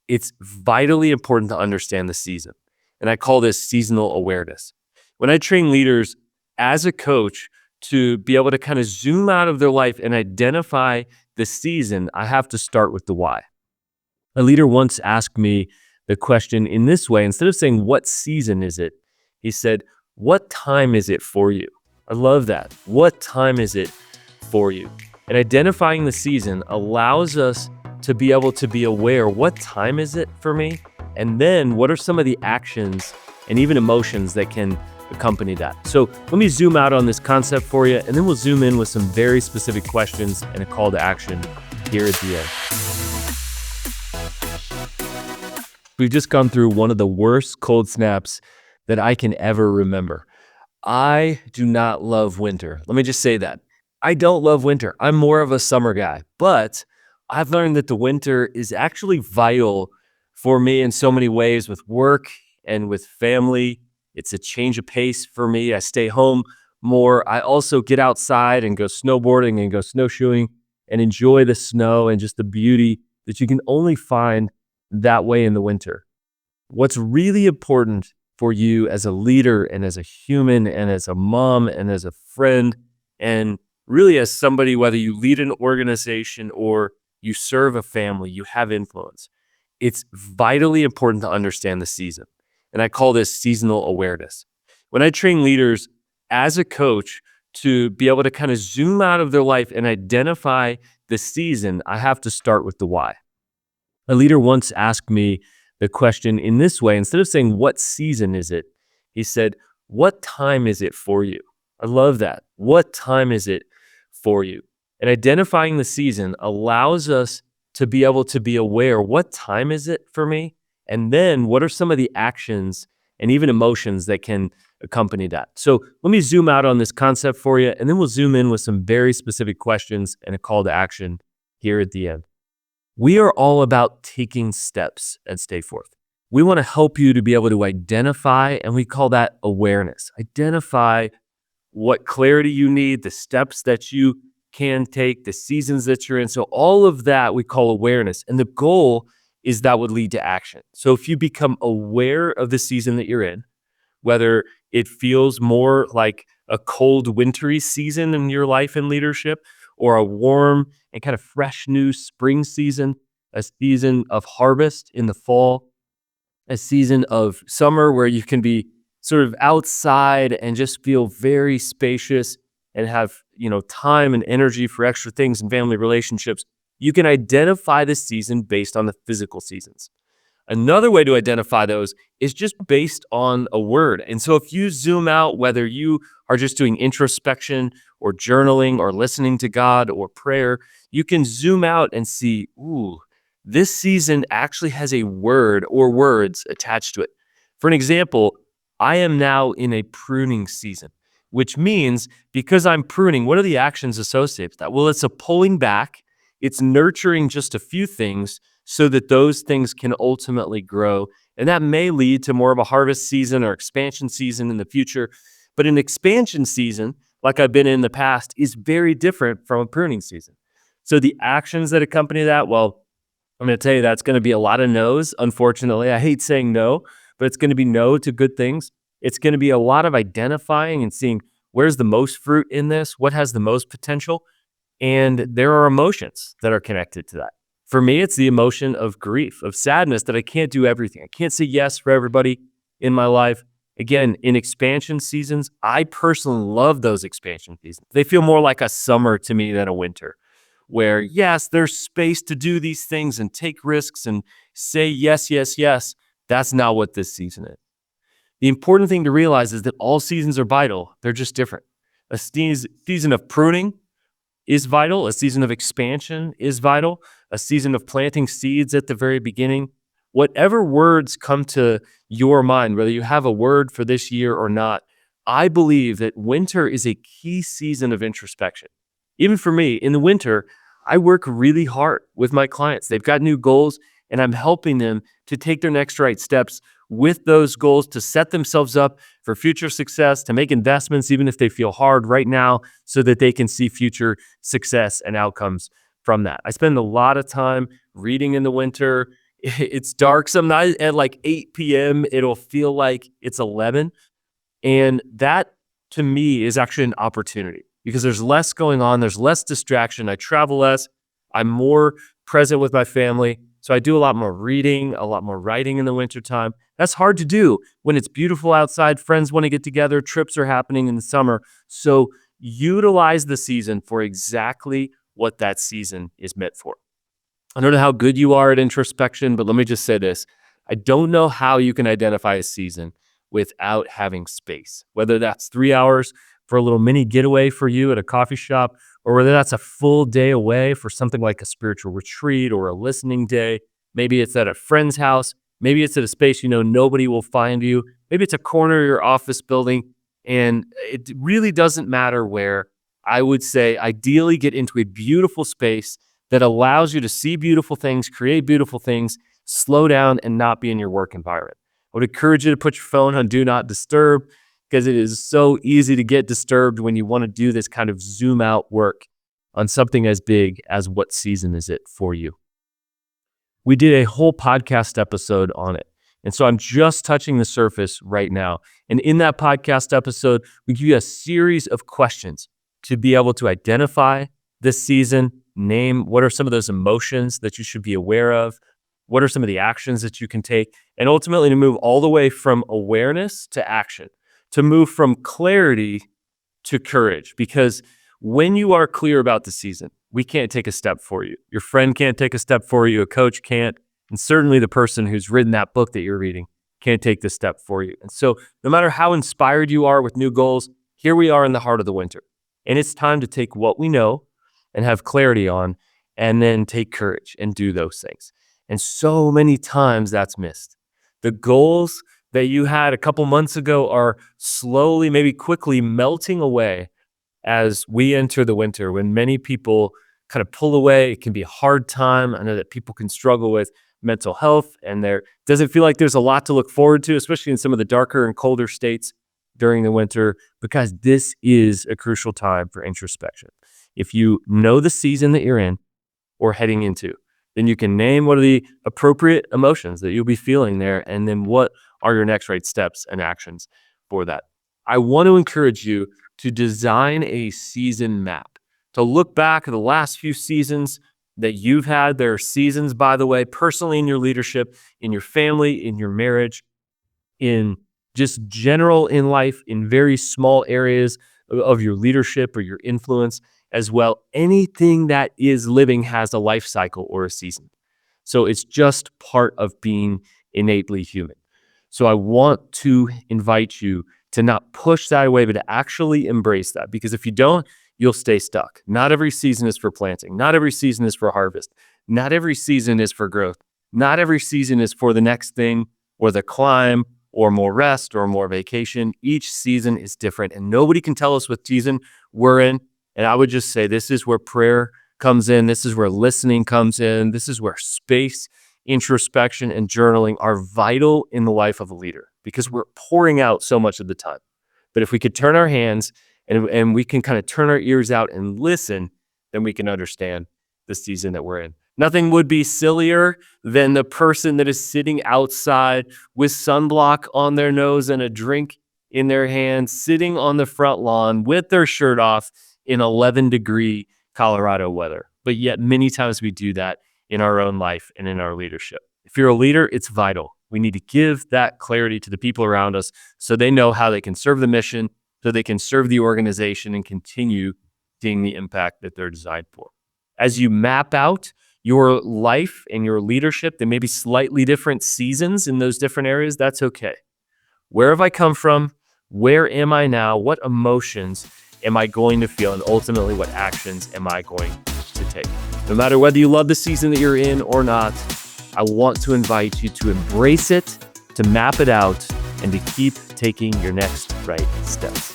It's vitally important to understand the season. And I call this seasonal awareness. When I train leaders as a coach to be able to kind of zoom out of their life and identify the season, I have to start with the why. A leader once asked me the question in this way. Instead of saying, "What season is it?" he said, "What time is it for you?" I love that. What time is it for you? And identifying the season allows us to be able to be aware, what time is it for me? And then what are some of the actions and even emotions that can accompany that? So let me zoom out on this concept for you, and then we'll zoom in with some very specific questions and a call to action here at the end. We've just gone through one of the worst cold snaps that I can ever remember. I do not love winter. Let me just say that. I don't love winter. I'm more of a summer guy, but I've learned that the winter is actually vital for me in so many ways with work and with family. It's a change of pace for me. I stay home more. I also get outside and go snowboarding and go snowshoeing and enjoy the snow and just the beauty that you can only find that way in the winter. What's really important for you as a leader and as a human and as a mom and as a friend and really as somebody, whether you lead an organization or you serve a family, you have influence. It's vitally important to understand the season. And I call this seasonal awareness. When I train leaders as a coach to be able to kind of zoom out of their life and identify the season, I have to start with the why. A leader once asked me the question in this way. Instead of saying, "What season is it?" he said, "What time is it for you?" I love that. What time is it for you? And identifying the season allows us to be able to be aware, what time is it for me? And then what are some of the actions and even emotions that can accompany that? So let me zoom out on this concept for you, and then we'll zoom in with some very specific questions and a call to action here at the end. We are all about taking steps at Stay Forth. We want to help you to be able to identify, and we call that awareness. Identify what clarity you need, the steps that you can take, the seasons that you're in. So all of that we call awareness. And the goal is that would lead to action. So if you become aware of the season that you're in, whether it feels more like a cold, wintry season in your life and leadership, or a warm and kind of fresh new spring season, a season of harvest in the fall, a season of summer where you can be sort of outside and just feel very spacious and have, time and energy for extra things and family relationships. You can identify the season based on the physical seasons. Another way to identify those is just based on a word. And so if you zoom out, whether you are just doing introspection or journaling or listening to God or prayer, you can zoom out and see, ooh, this season actually has a word or words attached to it. For an example, I am now in a pruning season, which means because I'm pruning, what are the actions associated with that? Well, it's a pulling back. It's nurturing just a few things so that those things can ultimately grow. And that may lead to more of a harvest season or expansion season in the future. But an expansion season, like I've been in the past, is very different from a pruning season. So the actions that accompany that, well, I'm going to tell you that's going to be a lot of no's, unfortunately. I hate saying no, but it's going to be no to good things. It's going to be a lot of identifying and seeing where's the most fruit in this, what has the most potential. And there are emotions that are connected to that. For me, it's the emotion of grief, of sadness that I can't do everything. I can't say yes for everybody in my life. Again, in expansion seasons, I personally love those expansion seasons. They feel more like a summer to me than a winter, where yes, there's space to do these things and take risks and say yes, yes, yes. That's not what this season is. The important thing to realize is that all seasons are vital. They're just different. A season of pruning is vital. A season of expansion is vital. A season of planting seeds at the very beginning. Whatever words come to your mind, whether you have a word for this year or not, I believe that winter is a key season of introspection. Even for me, in the winter, I work really hard with my clients. They've got new goals, and I'm helping them to take their next right steps with those goals to set themselves up for future success, to make investments, even if they feel hard right now, so that they can see future success and outcomes from that. I spend a lot of time reading in the winter. It's dark some night at like 8 p.m. It'll feel like it's 11. And that to me is actually an opportunity because there's less going on, there's less distraction. I travel less, I'm more present with my family. So I do a lot more reading, a lot more writing in the wintertime. That's hard to do when it's beautiful outside, friends want to get together, trips are happening in the summer. So utilize the season for exactly what that season is meant for. I don't know how good you are at introspection, but let me just say this. I don't know how you can identify a season without having space, whether that's 3 hours for a little mini getaway for you at a coffee shop, or whether that's a full day away for something like a spiritual retreat or a listening day. Maybe it's at a friend's house. Maybe it's at a space you know nobody will find you. Maybe it's a corner of your office building. And it really doesn't matter where. I would say ideally get into a beautiful space that allows you to see beautiful things, create beautiful things, slow down, and not be in your work environment. I would encourage you to put your phone on Do Not Disturb because it is so easy to get disturbed when you want to do this kind of zoom out work on something as big as what season is it for you. We did a whole podcast episode on it. And so I'm just touching the surface right now. And in that podcast episode, we give you a series of questions to be able to identify this season, name what are some of those emotions that you should be aware of, what are some of the actions that you can take, and ultimately to move all the way from awareness to action, to move from clarity to courage. Because when you are clear about the season, we can't take a step for you. Your friend can't take a step for you. A coach can't. And certainly the person who's written that book that you're reading can't take the step for you. And so no matter how inspired you are with new goals, here we are in the heart of the winter. And it's time to take what we know and have clarity on, and then take courage and do those things. And so many times that's missed. The goals that you had a couple months ago are slowly, maybe quickly melting away as we enter the winter, when many people kind of pull away. It can be a hard time. I know that people can struggle with mental health, and there doesn't feel like there's a lot to look forward to, especially in some of the darker and colder states during the winter, because this is a crucial time for introspection. If you know the season that you're in or heading into, then you can name what are the appropriate emotions that you'll be feeling there, and then what are your next right steps and actions for that. I want to encourage you to design a season map, to look back at the last few seasons that you've had. There are seasons, by the way, personally in your leadership, in your family, in your marriage, in just general in life, in very small areas of your leadership or your influence as well. Anything that is living has a life cycle or a season. So it's just part of being innately human. So I want to invite you to not push that away, but to actually embrace that. Because if you don't, you'll stay stuck. Not every season is for planting. Not every season is for harvest. Not every season is for growth. Not every season is for the next thing or the climb or more rest or more vacation. Each season is different, and nobody can tell us what season we're in. And I would just say this is where prayer comes in. This is where listening comes in. This is where space, introspection, and journaling are vital in the life of a leader, because we're pouring out so much of the time. But if we could turn our hands and we can kind of turn our ears out and listen, then we can understand the season that we're in. Nothing would be sillier than the person that is sitting outside with sunblock on their nose and a drink in their hand, sitting on the front lawn with their shirt off in 11-degree Colorado weather. But yet many times we do that in our own life and in our leadership. If you're a leader, it's vital. We need to give that clarity to the people around us so they know how they can serve the mission, so they can serve the organization and continue seeing the impact that they're designed for. As you map out your life and your leadership, there may be slightly different seasons in those different areas. That's okay. Where have I come from? Where am I now? What emotions am I going to feel? And ultimately, what actions am I going to take? No matter whether you love the season that you're in or not, I want to invite you to embrace it, to map it out, and to keep taking your next right steps.